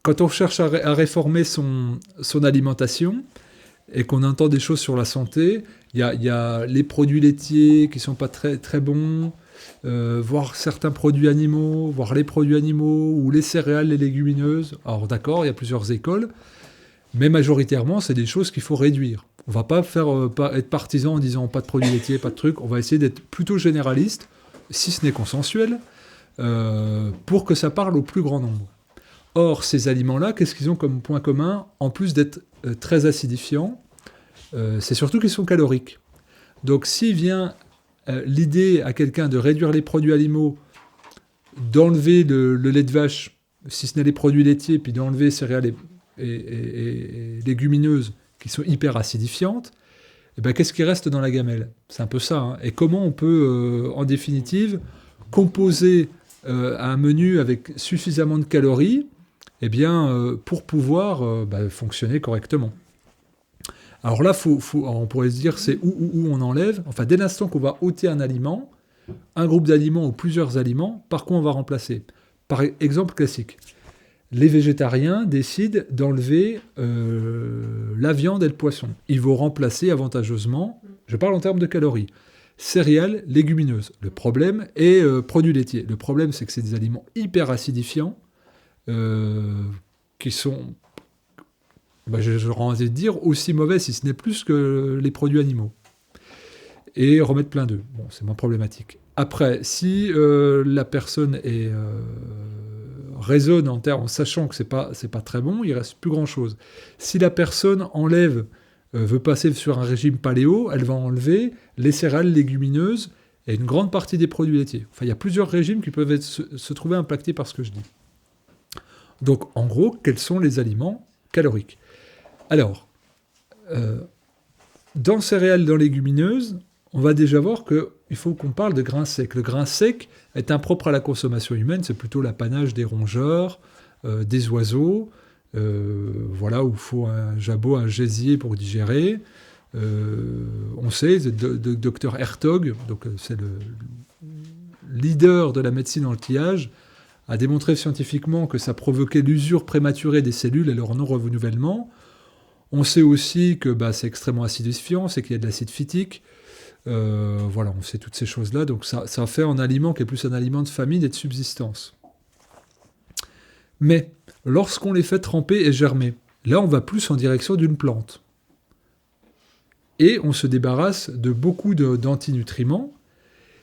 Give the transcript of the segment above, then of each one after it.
quand on cherche à réformer son alimentation et qu'on entend des choses sur la santé, il y a les produits laitiers qui sont pas très, très bons, voire certains produits animaux, voire les produits animaux, ou les céréales, les légumineuses. Alors d'accord, il y a plusieurs écoles, mais majoritairement, c'est des choses qu'il faut réduire. On va pas être partisan en disant pas de produits laitiers, pas de trucs. On va essayer d'être plutôt généraliste, si ce n'est consensuel, pour que ça parle au plus grand nombre. Or, ces aliments-là, qu'est-ce qu'ils ont comme point commun? En plus d'être très acidifiants, c'est surtout qu'ils sont caloriques. Donc, s'il vient l'idée à quelqu'un de réduire les produits animaux, d'enlever le lait de vache, si ce n'est les produits laitiers, puis d'enlever céréales et légumineuses qui sont hyper acidifiantes, et ben, qu'est-ce qui reste dans la gamelle? C'est un peu ça. Hein. Et comment on peut, en définitive, composer un menu avec suffisamment de calories eh bien, pour pouvoir fonctionner correctement. Alors là, on pourrait se dire c'est où on enlève. Enfin, dès l'instant qu'on va ôter un aliment, un groupe d'aliments ou plusieurs aliments, par quoi on va remplacer? Par exemple classique. Les végétariens décident d'enlever la viande et le poisson. Ils vont remplacer avantageusement, je parle en termes de calories, céréales, légumineuses. Le problème est produits laitiers. Le problème, c'est que c'est des aliments hyper acidifiants qui sont, j'aurais envie de dire, aussi mauvais, si ce n'est plus que les produits animaux. Et remettre plein d'œufs. Bon, c'est moins problématique. Après, si la personne raisonne en sachant que c'est pas très bon, il reste plus grand-chose. Si la personne veut passer sur un régime paléo, elle va enlever les céréales légumineuses et une grande partie des produits laitiers. Enfin, il y a plusieurs régimes qui peuvent se trouver impactés par ce que je dis. Donc, en gros, quels sont les aliments caloriques? Alors, dans céréales, dans légumineuses, on va déjà voir qu'il faut qu'on parle de grains secs. Le grain sec est impropre à la consommation humaine, c'est plutôt l'apanage des rongeurs, des oiseaux, voilà, où il faut un jabot, un gésier pour digérer. On sait, Dr Hertog, donc c'est le leader de la médecine anti-âge, a démontré scientifiquement que ça provoquait l'usure prématurée des cellules et leur non-renouvellement. On sait aussi que c'est extrêmement acidifiant, c'est qu'il y a de l'acide phytique. Voilà, on sait toutes ces choses-là. Donc ça fait un aliment qui est plus un aliment de famine et de subsistance. Mais lorsqu'on les fait tremper et germer, là on va plus en direction d'une plante. Et on se débarrasse de beaucoup d'antinutriments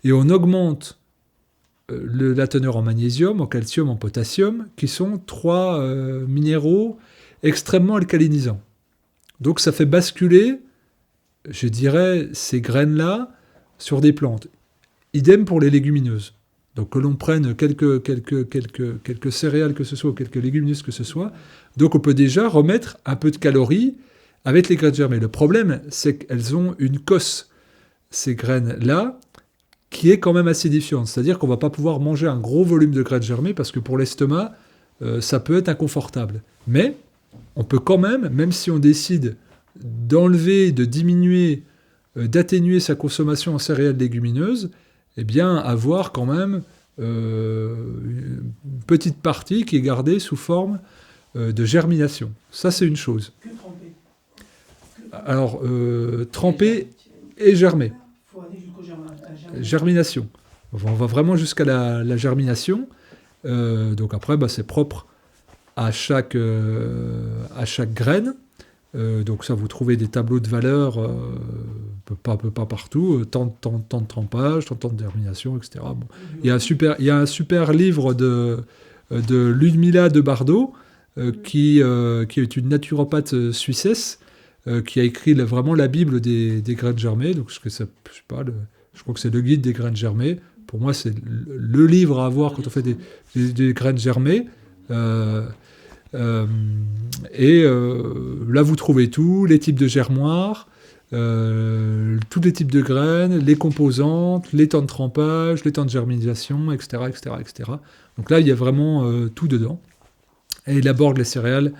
et on augmente la teneur en magnésium, en calcium, en potassium, qui sont trois minéraux extrêmement alcalinisants. Donc ça fait basculer, je dirais, ces graines-là sur des plantes. Idem pour les légumineuses. Donc que l'on prenne quelques céréales que ce soit, ou quelques légumineuses que ce soit, donc on peut déjà remettre un peu de calories avec les graines germées. Le problème, c'est qu'elles ont une cosse, ces graines-là, qui est quand même acidifiante. C'est-à-dire qu'on ne va pas pouvoir manger un gros volume de graines germées parce que pour l'estomac, ça peut être inconfortable. Mais on peut quand même si on décide d'enlever, de diminuer, d'atténuer sa consommation en céréales légumineuses, eh bien avoir quand même une petite partie qui est gardée sous forme de germination. Ça, c'est une chose. Que tremper. Alors, tremper et germer. Il faut aller jusqu'au germination. On va vraiment jusqu'à la germination. Donc après, c'est propre à chaque graine. Donc ça, vous trouvez des tableaux de valeur un peu pas partout. Tant de trempage, tant de germination, etc. Bon. Il y a un super livre de Ludmila de Bardot, qui est une naturopathe suissesse, qui a écrit vraiment la Bible des graines germées. Donc je crois que c'est le guide des graines germées. Pour moi, c'est le livre à avoir quand on fait des graines germées. Là, vous trouvez tout, les types de germoirs, tous les types de graines, les composantes, les temps de trempage, les temps de germination, etc., etc., etc. Donc là, il y a vraiment tout dedans. Et il aborde les céréales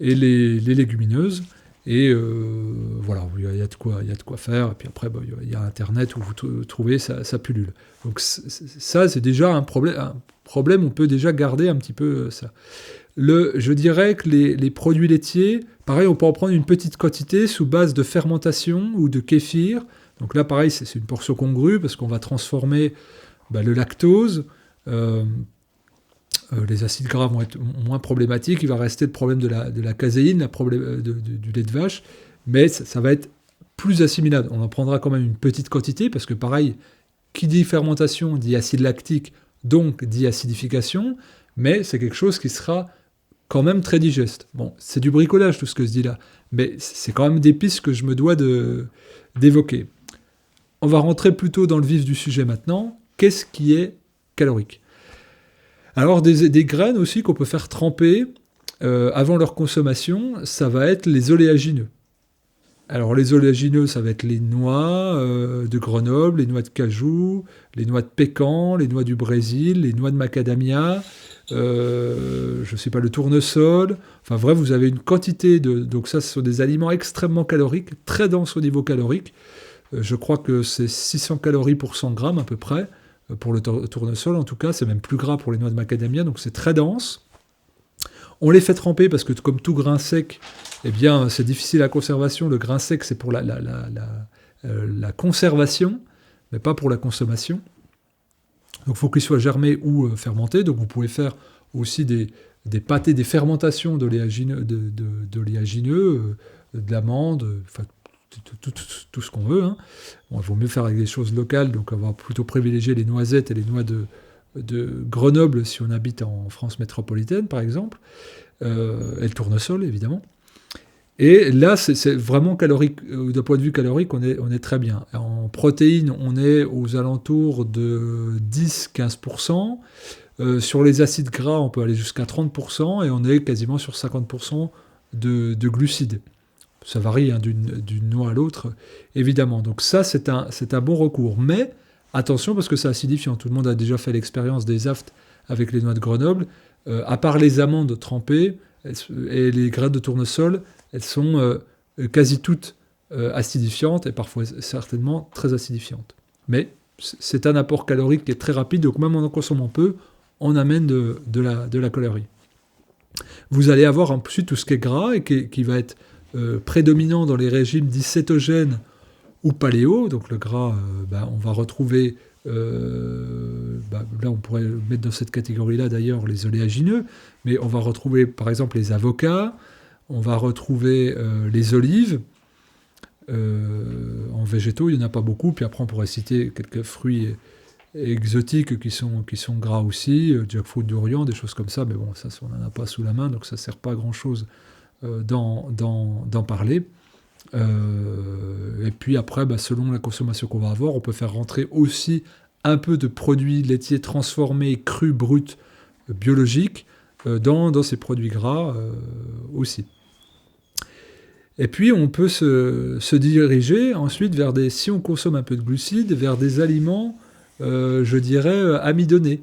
et les légumineuses. Et voilà, il y a de quoi faire. Et puis après, il y a Internet où vous trouvez ça pullule. Donc ça, c'est déjà un problème. On peut déjà garder un petit peu ça. Je dirais que les produits laitiers, pareil, on peut en prendre une petite quantité sous base de fermentation ou de kéfir. Donc là, pareil, c'est une portion congrue parce qu'on va transformer le lactose. Euh, les acides gras vont être moins problématiques. Il va rester le problème de la caséine, du lait de vache, mais ça va être plus assimilable. On en prendra quand même une petite quantité parce que pareil, qui dit fermentation dit acide lactique, donc dit acidification, mais c'est quelque chose qui sera quand même très digeste. Bon, c'est du bricolage tout ce que je dis là, mais c'est quand même des pistes que je me dois d'évoquer. On va rentrer plutôt dans le vif du sujet maintenant. Qu'est-ce qui est calorique? Alors des graines aussi qu'on peut faire tremper avant leur consommation, ça va être les oléagineux. Alors les oléagineux, ça va être les noix de Grenoble, les noix de cajou, les noix de pécan, les noix du Brésil, les noix de macadamia, je ne sais pas, le tournesol. Enfin bref, vous avez une quantité de... Donc ça, ce sont des aliments extrêmement caloriques, très denses au niveau calorique. Je crois que c'est 600 calories pour 100 grammes à peu près, pour le tournesol en tout cas. C'est même plus gras pour les noix de macadamia, donc c'est très dense. On les fait tremper parce que comme tout grain sec, eh bien, c'est difficile à conservation. Le grain sec, c'est pour la conservation, mais pas pour la consommation. Donc il faut qu'il soit germé ou fermenté. Donc vous pouvez faire aussi des pâtés, des fermentations d'oléagineux, de l'amande, enfin tout ce qu'on veut. Hein. Bon, il vaut mieux faire avec des choses locales, donc on va plutôt privilégier les noisettes et les noix de Grenoble si on habite en France métropolitaine, par exemple, et le tournesol, évidemment. Et là, c'est vraiment calorique. D'un point de vue calorique, on est très bien. En protéines, on est aux alentours de 10-15%. Sur les acides gras, on peut aller jusqu'à 30%, et on est quasiment sur 50% de glucides. Ça varie hein, d'une noix à l'autre, évidemment. Donc ça, c'est un bon recours. Mais attention, parce que c'est acidifiant. Tout le monde a déjà fait l'expérience des aftes avec les noix de Grenoble. À part les amandes trempées et les graines de tournesol, elles sont quasi toutes acidifiantes et parfois certainement très acidifiantes. Mais c'est un apport calorique qui est très rapide, donc même en consommant peu, on amène de la calorie. Vous allez avoir ensuite tout ce qui est gras et qui va être prédominant dans les régimes dits cétogènes ou paléo. Donc le gras, on va retrouver, là on pourrait mettre dans cette catégorie-là d'ailleurs les oléagineux, mais on va retrouver par exemple les avocats, on va retrouver les olives. En végétaux, il n'y en a pas beaucoup, puis après on pourrait citer quelques fruits exotiques qui sont gras aussi, jackfruit, durian, des choses comme ça, mais bon, ça on n'en a pas sous la main, donc ça ne sert pas à grand-chose d'en parler. Et puis après, selon la consommation qu'on va avoir, on peut faire rentrer aussi un peu de produits laitiers transformés, crus, bruts, biologiques, dans ces produits gras aussi. Et puis on peut se diriger ensuite vers si on consomme un peu de glucides, vers des aliments, je dirais, amidonnés.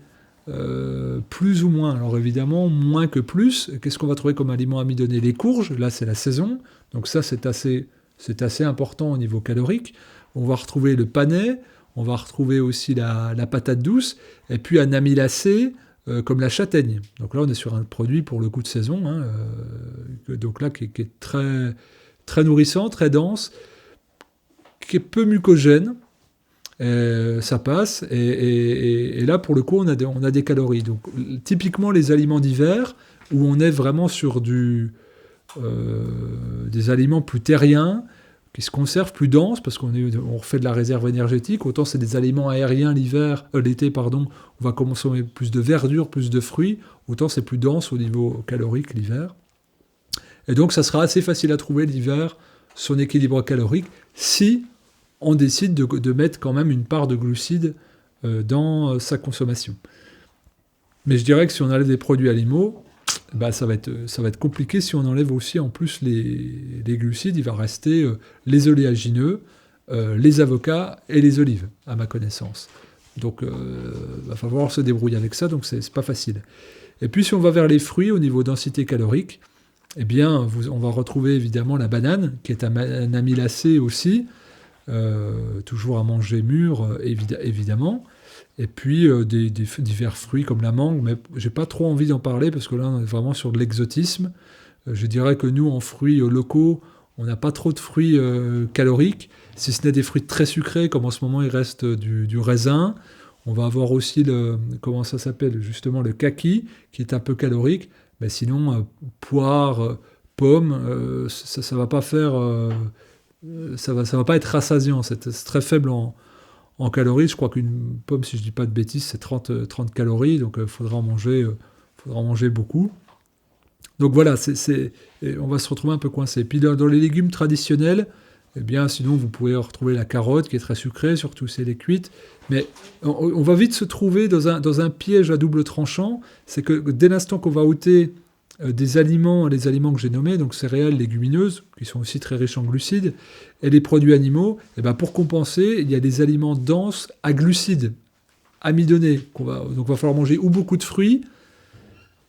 Plus ou moins, alors évidemment moins que plus. Qu'est-ce qu'on va trouver comme aliment amidonné? Les courges, là c'est la saison, donc ça c'est assez important au niveau calorique. On va retrouver le panais, on va retrouver aussi la patate douce, et puis un amylacé comme la châtaigne. Donc là on est sur un produit pour le coup de saison, hein, donc là qui est très, très nourrissant, très dense, qui est peu mucogène. Ça passe, et là pour le coup on a des calories. Donc typiquement les aliments d'hiver où on est vraiment sur des aliments plus terriens qui se conservent, plus denses parce qu'on refait de la réserve énergétique. Autant c'est des aliments aériens l'été on va consommer plus de verdure, plus de fruits. Autant c'est plus dense au niveau calorique l'hiver. Et donc ça sera assez facile à trouver l'hiver son équilibre calorique si on décide de mettre quand même une part de glucides dans sa consommation. Mais je dirais que si on enlève des produits animaux, ça va être compliqué. Si on enlève aussi en plus les glucides, il va rester les oléagineux, les avocats et les olives, à ma connaissance. Donc il va falloir se débrouiller avec ça, donc c'est pas facile. Et puis si on va vers les fruits au niveau densité calorique, eh bien on va retrouver évidemment la banane, qui est un amylacé aussi, toujours à manger mûr, évidemment. Et puis divers fruits comme la mangue, mais j'ai pas trop envie d'en parler parce que là on est vraiment sur de l'exotisme. Je dirais que nous en fruits locaux, on n'a pas trop de fruits caloriques, si ce n'est des fruits très sucrés comme en ce moment il reste du raisin. On va avoir aussi comment ça s'appelle justement, le kaki qui est un peu calorique, mais sinon poire, pomme, ça va pas faire, ça va pas être rassasiant, c'est très faible en calories. Je crois qu'une pomme, si je dis pas de bêtises, c'est 30 calories, donc il faudra en manger beaucoup. Donc voilà, et on va se retrouver un peu coincé. Puis dans les légumes traditionnels, eh bien, sinon vous pouvez retrouver la carotte qui est très sucrée, surtout si elle est cuite. Mais on va vite se trouver dans un piège à double tranchant. C'est que dès l'instant qu'on va ôter des aliments, les aliments que j'ai nommés, donc céréales, légumineuses, qui sont aussi très riches en glucides, et les produits animaux, eh ben pour compenser, il y a des aliments denses à glucides, amidonnés. Donc il va falloir manger ou beaucoup de fruits,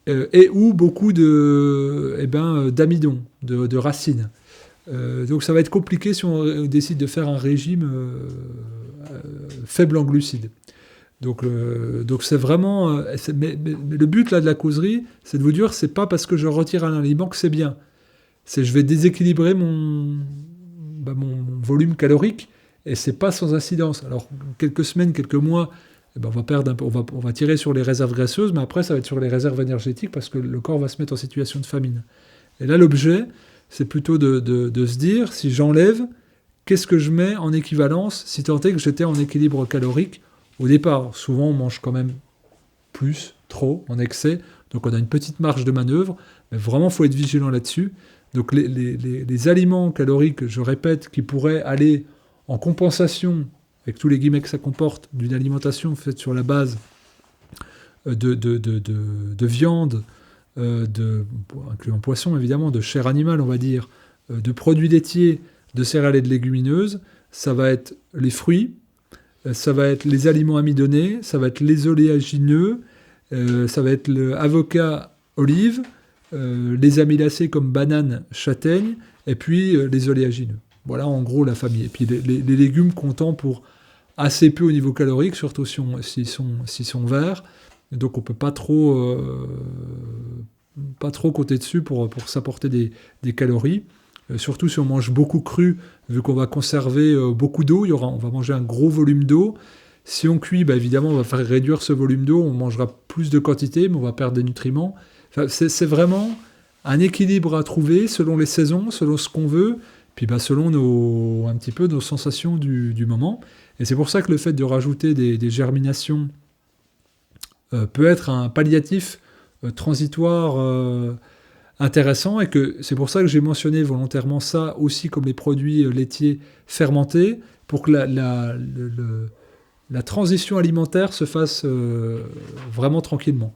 et ou beaucoup d'amidon, de racines. Donc ça va être compliqué si on décide de faire un régime faible en glucides. Donc c'est vraiment... mais le but là de la causerie, c'est de vous dire, c'est pas parce que je retire un aliment que c'est bien. C'est je vais déséquilibrer mon volume calorique, et c'est pas sans incidence. Alors quelques semaines, quelques mois, on va perdre on va tirer sur les réserves graisseuses, mais après ça va être sur les réserves énergétiques parce que le corps va se mettre en situation de famine. Et là l'objet, c'est plutôt de se dire, si j'enlève, qu'est-ce que je mets en équivalence, si tant est que j'étais en équilibre calorique au départ. Souvent on mange quand même trop, en excès, donc on a une petite marge de manœuvre, mais vraiment il faut être vigilant là-dessus. Donc les aliments caloriques, je répète, qui pourraient aller en compensation, avec tous les guillemets que ça comporte, d'une alimentation faite sur la base de viande, incluant poisson évidemment, de chair animale on va dire, de produits laitiers, de céréales et de légumineuses, ça va être les fruits, ça va être les aliments amidonnés, ça va être les oléagineux, ça va être l'avocat, olive, les amylacées comme bananes, châtaignes, et puis les oléagineux. Voilà en gros la famille. Et puis les légumes comptant pour assez peu au niveau calorique, surtout s'ils sont verts. Donc on ne peut pas trop compter dessus pour s'apporter des calories. Surtout si on mange beaucoup cru, vu qu'on va conserver beaucoup d'eau, on va manger un gros volume d'eau. Si on cuit, évidemment, on va faire réduire ce volume d'eau, on mangera plus de quantité, mais on va perdre des nutriments. Enfin, c'est vraiment un équilibre à trouver selon les saisons, selon ce qu'on veut, puis selon un petit peu nos sensations du moment. Et c'est pour ça que le fait de rajouter des germinations peut être un palliatif transitoire intéressant, et que c'est pour ça que j'ai mentionné volontairement ça aussi comme les produits laitiers fermentés, pour que la transition alimentaire se fasse vraiment tranquillement.